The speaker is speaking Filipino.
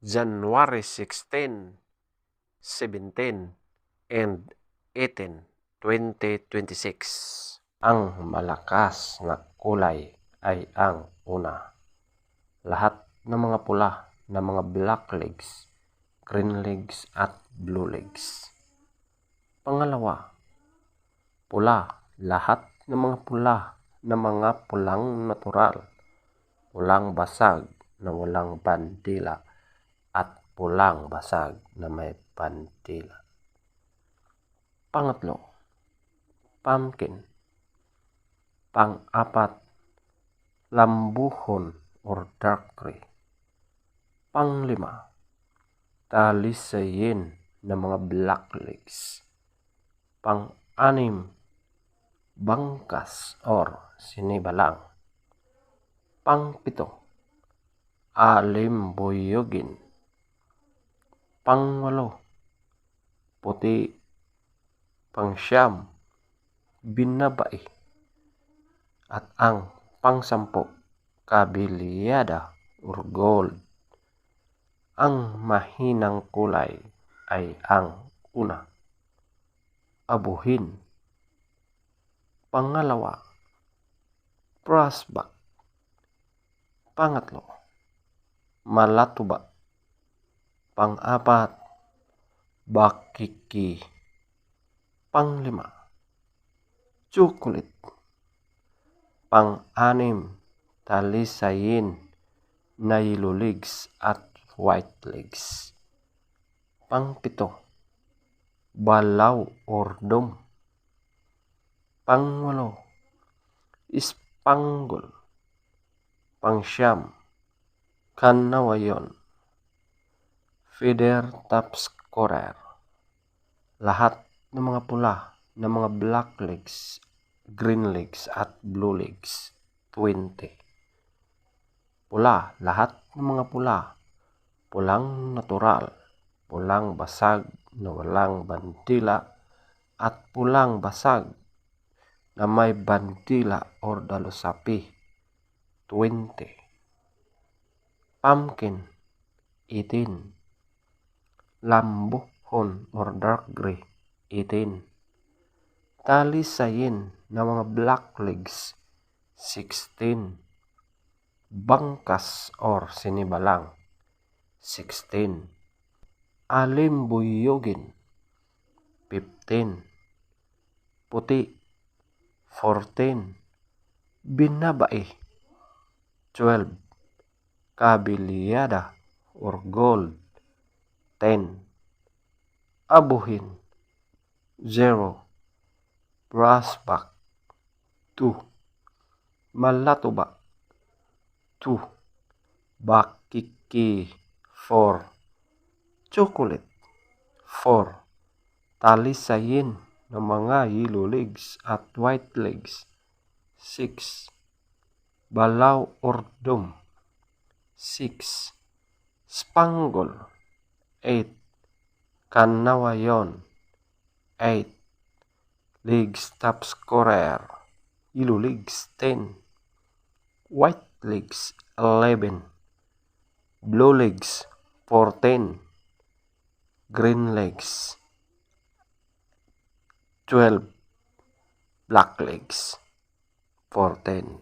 January 16, 17, and 18, 2026. Ang malakas na kulay ay ang una. Lahat ng mga pula na mga black legs, green legs at blue legs. Pangalawa, pula. Lahat ng mga pula na mga pulang natural, pulang basag na walang bandila at pulang basag na may bandila. Pangatlo, pumpkin. Pang-apat, lambuhon or dark gray. Panglima, talisayin na mga black legs. Pang-anim, bangkas or sinibalang. Pang-pito, alimbuyugin. Pang-walo, puti. Pang-siyam, binabai. At ang pang-sampu, kabilyada or gold. Ang mahinang kulay ay ang una, abuhin. Pangalawa, brassback. Pangatlo, malatuba. Pang-apat, bakiki. Panglima, chocolate. Pang-anim, talisayin na yellow legs at white legs. Pang-pito, balaw or dome. Pang-walo, spangle. Pang-siyam, kanawayon. Feather top scorer. Lahat ng mga pula na mga black legs, green legs at blue legs, 20. Pula. Lahat ng mga pula, pulang natural, pulang basag na walang bandila at pulang basag na may bandila or dalusapi, 20. Pumpkin, 18. Lambuhon or dark gray, 18. Talisayin na mga black legs, 16. Bangkas or sinibalang, 16. Alimbuyugin, 15. Puti, 14. Binabai, 12. Kabilyada or gold, 10. Abuhin, 0. Brassback, 2. Malatuba, 2. Bakiki, 4. Chocolate, 4. Talisayin ng mga yellow legs at white legs, 6. Balaw or dome, 6. Spangle, 8. Kanawayon, 8. Legs top scorer, yellow legs, 10. White legs, 11. Blue legs, 14. Green legs, 12. Black legs, 14.